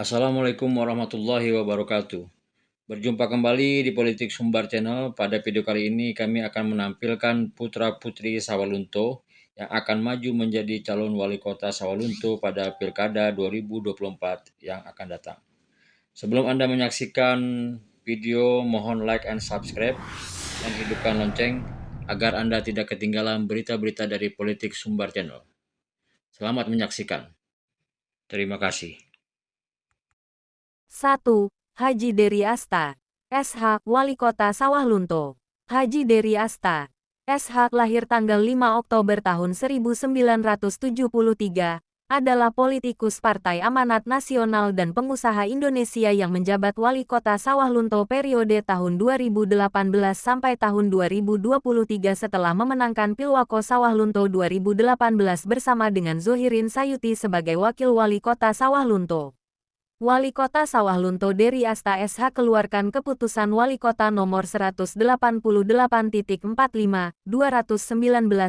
Assalamualaikum warahmatullahi wabarakatuh. Berjumpa kembali di Politik Sumbar Channel. Pada video kali ini kami akan menampilkan putra-putri Sawalunto yang akan maju menjadi calon wali kota Sawalunto pada Pilkada 2024 yang akan datang. Sebelum Anda menyaksikan video, mohon like and subscribe dan hidupkan lonceng agar Anda tidak ketinggalan berita-berita dari Politik Sumbar Channel. Selamat menyaksikan. Terima kasih. 1. Haji Dery Asta, SH, Wali Kota Sawah Lunto. Haji Dery Asta, SH, lahir tanggal 5 Oktober tahun 1973, adalah politikus Partai Amanat Nasional dan pengusaha Indonesia yang menjabat Wali Kota Sawah Lunto periode tahun 2018 sampai tahun 2023 setelah memenangkan Pilwako Sawah Lunto 2018 bersama dengan Zohirin Sayuti sebagai Wakil Wali Kota Sawah Lunto. Wali Kota Sawah Lunto Dery Asta SH keluarkan Keputusan Wali Kota Nomor 188.45, 219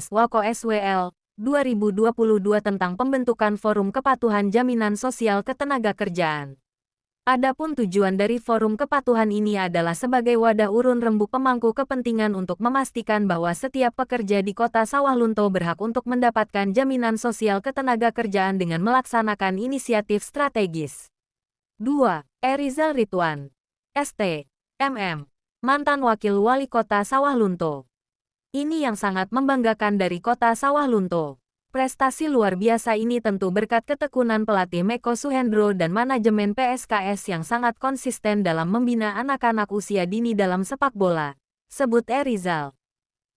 Wako SWL, 2022 tentang pembentukan Forum Kepatuhan Jaminan Sosial Ketenagakerjaan. Adapun tujuan dari Forum Kepatuhan ini adalah sebagai wadah urun rembuk pemangku kepentingan untuk memastikan bahwa setiap pekerja di Kota Sawah Lunto berhak untuk mendapatkan jaminan sosial ketenagakerjaan dengan melaksanakan inisiatif strategis. 2. Erizal Ridwan, ST, MM, mantan Wakil Wali Kota Sawah Lunto. Ini yang sangat membanggakan dari Kota Sawah Lunto. Prestasi luar biasa ini tentu berkat ketekunan pelatih Meko Suhendro dan manajemen PSKS yang sangat konsisten dalam membina anak-anak usia dini dalam sepak bola, sebut Erizal.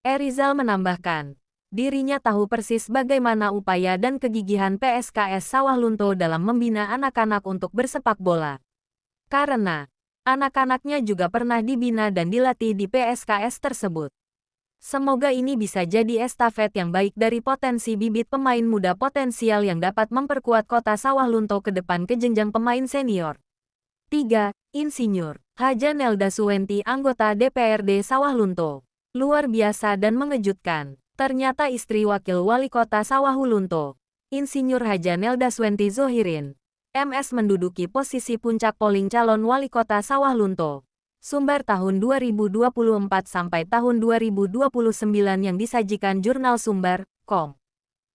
Erizal menambahkan, dirinya tahu persis bagaimana upaya dan kegigihan PSKS Sawah Lunto dalam membina anak-anak untuk bersepak bola. Karena anak-anaknya juga pernah dibina dan dilatih di PSKS tersebut. Semoga ini bisa jadi estafet yang baik dari potensi bibit pemain muda potensial yang dapat memperkuat Kota Sawah Lunto ke depan ke jenjang pemain senior. 3. Insinyur Haja Nelda Suwenti, anggota DPRD Sawah Lunto. Luar biasa dan mengejutkan. Ternyata istri Wakil Wali Kota Sawah Lunto, Insinyur Haja Nelda Suwenti Zohirin, MS menduduki posisi puncak polling calon Wali Kota Sawah Lunto. Sumber tahun 2024 sampai tahun 2029 yang disajikan Jurnal Sumber.com.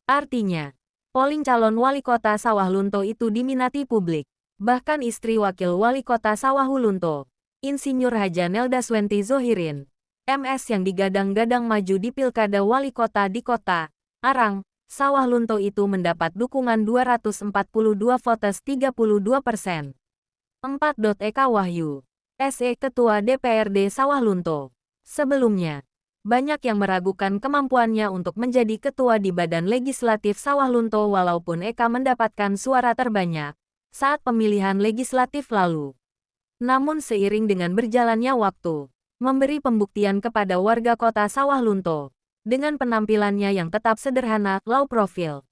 Artinya, polling calon Wali Kota Sawah Lunto itu diminati publik. Bahkan istri Wakil Wali Kota Sawah Lunto, Insinyur Haja Nelda Suwenti Zohirin, MS yang digadang-gadang maju di Pilkada Wali Kota di Kota Arang, Sawah Lunto itu mendapat dukungan 242 voters 32%. 4. Eka Wahyu, SE, Ketua DPRD Sawah Lunto. Sebelumnya, banyak yang meragukan kemampuannya untuk menjadi ketua di Badan Legislatif Sawah Lunto walaupun Eka mendapatkan suara terbanyak saat pemilihan legislatif lalu. Namun seiring dengan berjalannya waktu, memberi pembuktian kepada warga Kota Sawah Lunto, dengan penampilannya yang tetap sederhana, low profile.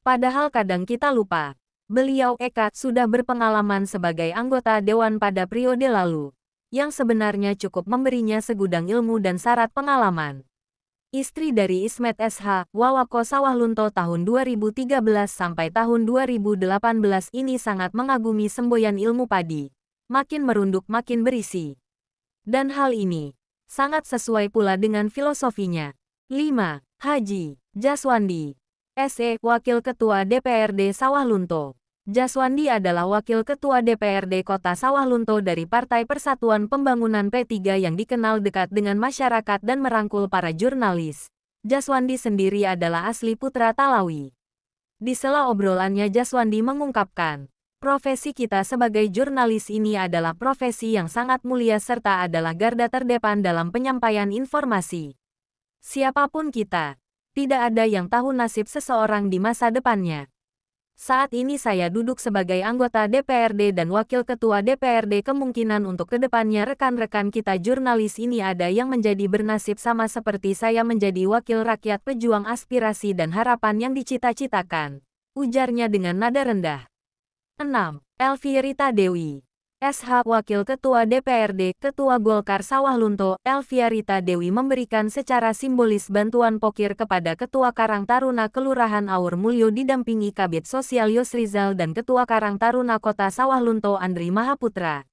Padahal kadang kita lupa, beliau Eka sudah berpengalaman sebagai anggota dewan pada periode lalu, yang sebenarnya cukup memberinya segudang ilmu dan syarat pengalaman. Istri dari Ismet SH, Wawako Sawah Lunto tahun 2013 sampai tahun 2018 ini sangat mengagumi semboyan ilmu padi. Makin merunduk makin berisi. Dan hal ini sangat sesuai pula dengan filosofinya. 5. Haji Jaswandi, SE, Wakil Ketua DPRD Sawah Lunto. Jaswandi adalah Wakil Ketua DPRD Kota Sawah Lunto dari Partai Persatuan Pembangunan P3 yang dikenal dekat dengan masyarakat dan merangkul para jurnalis. Jaswandi sendiri adalah asli Putra Talawi. Di sela obrolannya Jaswandi mengungkapkan, profesi kita sebagai jurnalis ini adalah profesi yang sangat mulia serta adalah garda terdepan dalam penyampaian informasi. Siapapun kita, tidak ada yang tahu nasib seseorang di masa depannya. Saat ini saya duduk sebagai anggota DPRD dan Wakil Ketua DPRD, kemungkinan untuk kedepannya rekan-rekan kita jurnalis ini ada yang menjadi bernasib sama seperti saya menjadi wakil rakyat pejuang aspirasi dan harapan yang dicita-citakan, ujarnya dengan nada rendah. 6. Elvi Rita Dewi, SH Wakil Ketua DPRD, Ketua Golkar Sawah Lunto, Elviarita Dewi memberikan secara simbolis bantuan pokir kepada Ketua Karang Taruna Kelurahan Aur Mulyo didampingi Kabid Sosial Yosrizal dan Ketua Karang Taruna Kota Sawah Lunto Andri Mahaputra.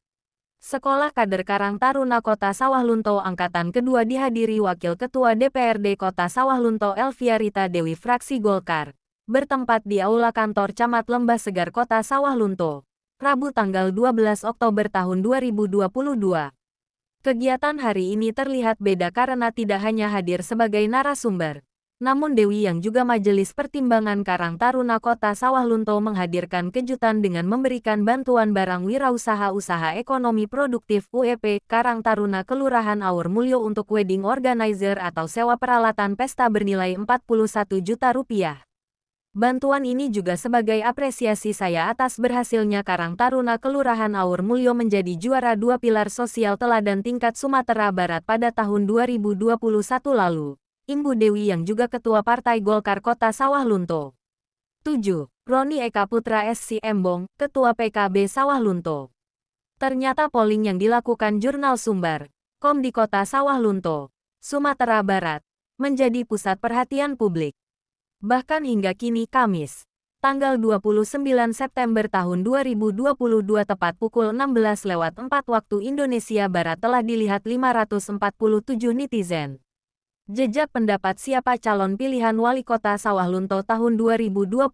Sekolah Kader Karang Taruna Kota Sawah Lunto Angkatan Kedua dihadiri Wakil Ketua DPRD Kota Sawah Lunto Elviarita Dewi fraksi Golkar, bertempat di Aula Kantor Camat Lembah Segar Kota Sawah Lunto, Rabu tanggal 12 Oktober tahun 2022. Kegiatan hari ini terlihat beda karena tidak hanya hadir sebagai narasumber, namun Dewi yang juga Majelis Pertimbangan Karang Taruna Kota Sawah Lunto menghadirkan kejutan dengan memberikan bantuan barang wirausaha usaha ekonomi produktif UEP Karang Taruna Kelurahan Aur Mulyo untuk wedding organizer atau sewa peralatan pesta bernilai Rp41 juta. Bantuan ini juga sebagai apresiasi saya atas berhasilnya Karang Taruna Kelurahan Aur Mulyo menjadi juara 2 pilar sosial teladan tingkat Sumatera Barat pada tahun 2021 lalu. Ibu Dewi yang juga Ketua Partai Golkar Kota Sawah Lunto. 7. Roni Eka Putra SC Embong, Ketua PKB Sawah Lunto. Ternyata polling yang dilakukan Jurnal Sumbar, Kom di Kota Sawah Lunto, Sumatera Barat, menjadi pusat perhatian publik. Bahkan hingga kini Kamis, tanggal 29 September tahun 2022 tepat pukul 16.04 waktu Indonesia Barat telah dilihat 547 netizen. Jejak pendapat siapa calon pilihan wali kota Sawah Lunto tahun 2024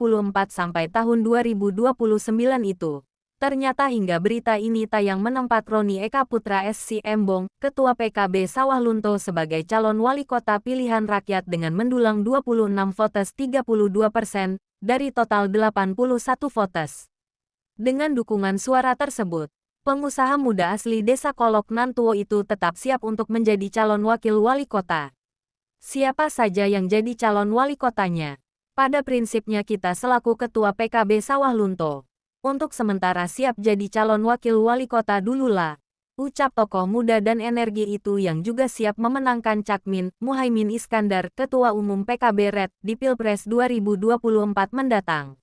sampai tahun 2029 itu. Ternyata hingga berita ini tayang menempat Roni Eka Putra SC Embong, Ketua PKB Sawah Lunto sebagai calon wali kota pilihan rakyat dengan mendulang 26 votes 32% dari total 81 votes. Dengan dukungan suara tersebut, pengusaha muda asli Desa Kolok Nantuo itu tetap siap untuk menjadi calon wakil wali kota. Siapa saja yang jadi calon wali kotanya? Pada prinsipnya kita selaku Ketua PKB Sawah Lunto, untuk sementara siap jadi calon wakil wali kota dululah, ucap tokoh muda dan energi itu yang juga siap memenangkan Cakmin, Muhaimin Iskandar, Ketua Umum PKB Red, di Pilpres 2024 mendatang.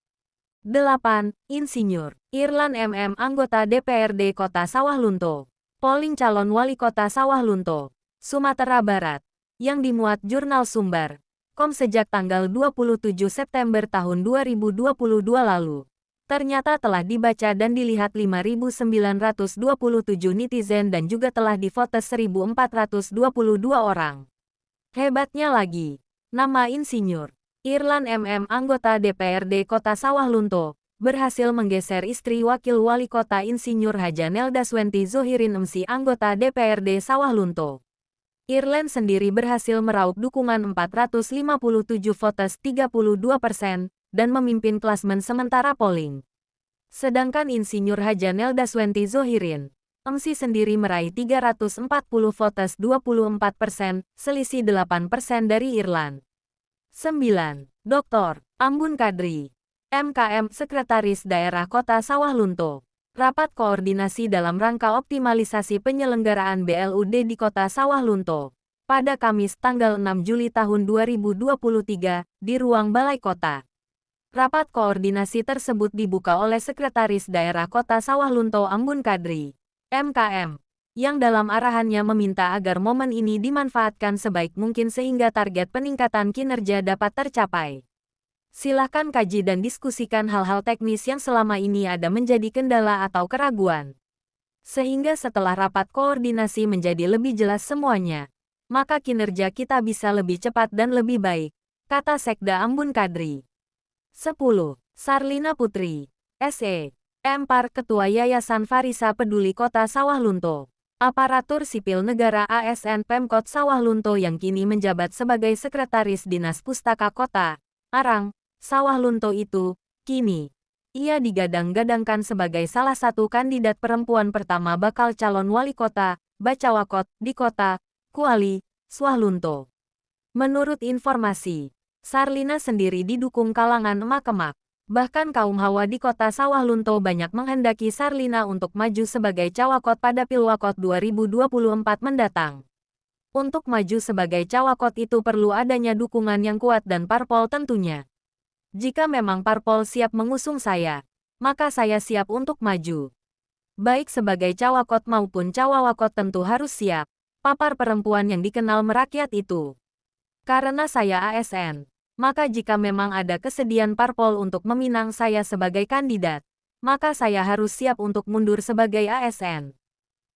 8. Insinyur Irlan MM anggota DPRD Kota Sawah Lunto. Polling calon wali kota Sawah Lunto, Sumatera Barat, yang dimuat Jurnal Sumbar, Kom sejak tanggal 27 September tahun 2022 lalu. Ternyata telah dibaca dan dilihat 5.927 netizen dan juga telah divotes 1.422 orang. Hebatnya lagi, nama Insinyur Irlan MM anggota DPRD Kota Sawah Lunto berhasil menggeser istri Wakil Wali Kota Insinyur Haja Nelda Swenti Zohirin MC anggota DPRD Sawah Lunto. Irlan sendiri berhasil meraup dukungan 457 votes 32%, dan memimpin klasmen sementara polling. Sedangkan Insinyur Haja Nelda Swenti Zohirin MC sendiri meraih 340 votes 24%, selisih 8% dari Irlan. 9. Dr. Ambun Kadri, MKM Sekretaris Daerah Kota Sawah Lunto. Rapat koordinasi dalam rangka optimalisasi penyelenggaraan BLUD di Kota Sawah Lunto pada Kamis tanggal 6 Juli tahun 2023 di ruang Balai Kota. Rapat koordinasi tersebut dibuka oleh Sekretaris Daerah Kota Sawah Lunto Ambun Kadri, MKM, yang dalam arahannya meminta agar momen ini dimanfaatkan sebaik mungkin sehingga target peningkatan kinerja dapat tercapai. Silahkan kaji dan diskusikan hal-hal teknis yang selama ini ada menjadi kendala atau keraguan. Sehingga setelah rapat koordinasi menjadi lebih jelas semuanya, maka kinerja kita bisa lebih cepat dan lebih baik, kata Sekda Ambun Kadri. 10. Sarlina Putri, SE, Empar Ketua Yayasan Farisa Peduli Kota Sawah Lunto. Aparatur Sipil Negara ASN Pemkot Sawah Lunto yang kini menjabat sebagai Sekretaris Dinas Pustaka Kota, Arang, Sawah Lunto itu, kini, ia digadang-gadangkan sebagai salah satu kandidat perempuan pertama bakal calon wali kota, Bacawakot, di kota, Kuali, Sawah Lunto. Menurut informasi, Sarlina sendiri didukung kalangan emak-emak. Bahkan kaum hawa di Kota Sawah Lunto banyak menghendaki Sarlina untuk maju sebagai cawakot pada Pilwakot 2024 mendatang. Untuk maju sebagai cawakot itu perlu adanya dukungan yang kuat dan parpol tentunya. Jika memang parpol siap mengusung saya, maka saya siap untuk maju. Baik sebagai cawakot maupun cawawakot tentu harus siap. Papar perempuan yang dikenal merakyat itu. Karena saya ASN, maka jika memang ada kesediaan parpol untuk meminang saya sebagai kandidat, maka saya harus siap untuk mundur sebagai ASN.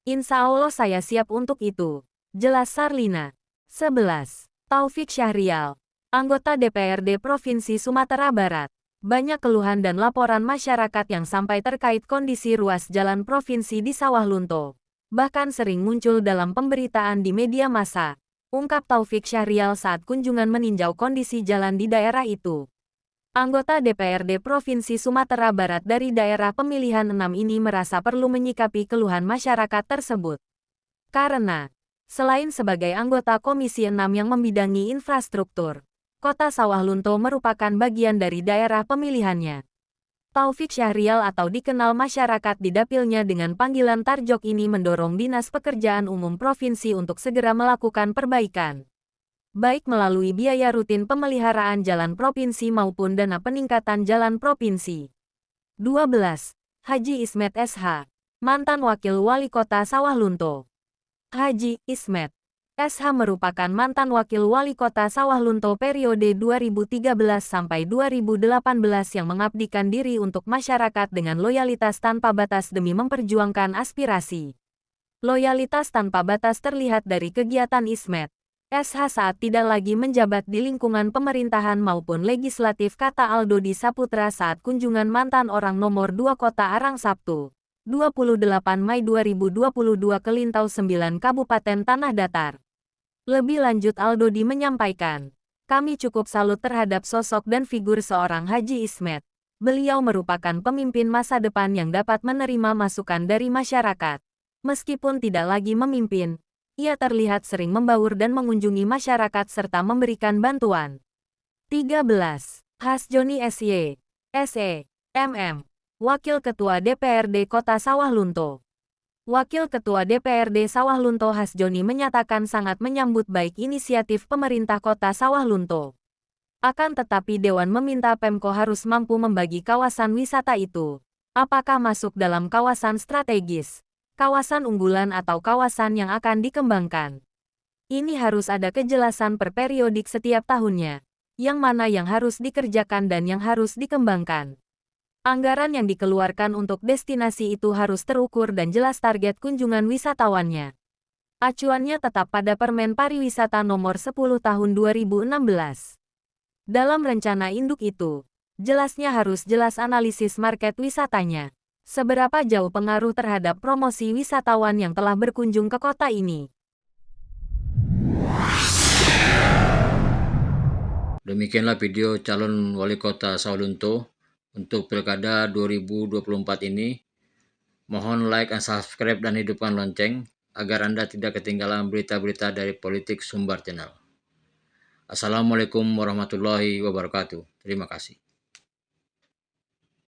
Insya Allah saya siap untuk itu. Jelas Sarlina. 11. Taufik Syahrial, anggota DPRD Provinsi Sumatera Barat. Banyak keluhan dan laporan masyarakat yang sampai terkait kondisi ruas jalan provinsi di Sawah Lunto. Bahkan sering muncul dalam pemberitaan di media massa. Ungkap Taufik Syahrial saat kunjungan meninjau kondisi jalan di daerah itu. Anggota DPRD Provinsi Sumatera Barat dari daerah pemilihan 6 ini merasa perlu menyikapi keluhan masyarakat tersebut. Karena, selain sebagai anggota Komisi 6 yang membidangi infrastruktur, Kota Sawah Lunto merupakan bagian dari daerah pemilihannya. Taufik Syahrial atau dikenal masyarakat di dapilnya dengan panggilan Tarjok ini mendorong Dinas Pekerjaan Umum Provinsi untuk segera melakukan perbaikan. Baik melalui biaya rutin pemeliharaan jalan provinsi maupun dana peningkatan jalan provinsi. 12. Haji Ismet SH, mantan Wakil Wali Kota Sawah Lunto. Haji Ismet SH merupakan mantan Wakil Wali Kota Sawah Lunto periode 2013 sampai 2018 yang mengabdikan diri untuk masyarakat dengan loyalitas tanpa batas demi memperjuangkan aspirasi. Loyalitas tanpa batas terlihat dari kegiatan Ismet SH saat tidak lagi menjabat di lingkungan pemerintahan maupun legislatif, kata Aldo Saputra saat kunjungan mantan orang nomor 2 Kota Arang Sabtu, 28 Mei 2022 ke Lintau 9 Kabupaten Tanah Datar. Lebih lanjut Aldodi menyampaikan, kami cukup salut terhadap sosok dan figur seorang Haji Ismet. Beliau merupakan pemimpin masa depan yang dapat menerima masukan dari masyarakat. Meskipun tidak lagi memimpin, ia terlihat sering membaur dan mengunjungi masyarakat serta memberikan bantuan. 13. Hasjoni SY, SE, MM, Wakil Ketua DPRD Kota Sawah Lunto. Wakil Ketua DPRD Sawah Lunto Hasjoni menyatakan sangat menyambut baik inisiatif pemerintah Kota Sawah Lunto. Akan tetapi Dewan meminta Pemko harus mampu membagi kawasan wisata itu. Apakah masuk dalam kawasan strategis, kawasan unggulan atau kawasan yang akan dikembangkan? Ini harus ada kejelasan per periodik setiap tahunnya. Yang mana yang harus dikerjakan dan yang harus dikembangkan. Anggaran yang dikeluarkan untuk destinasi itu harus terukur dan jelas target kunjungan wisatawannya. Acuannya tetap pada Permen Pariwisata Nomor 10 Tahun 2016. Dalam rencana induk itu, jelasnya harus jelas analisis market wisatanya. Seberapa jauh pengaruh terhadap promosi wisatawan yang telah berkunjung ke kota ini. Demikianlah video calon wali kota Sawah Lunto untuk Pilkada 2024 ini. Mohon like dan subscribe dan hidupkan lonceng agar Anda tidak ketinggalan berita-berita dari Politik Sumbar Channel. Assalamualaikum warahmatullahi wabarakatuh. Terima kasih.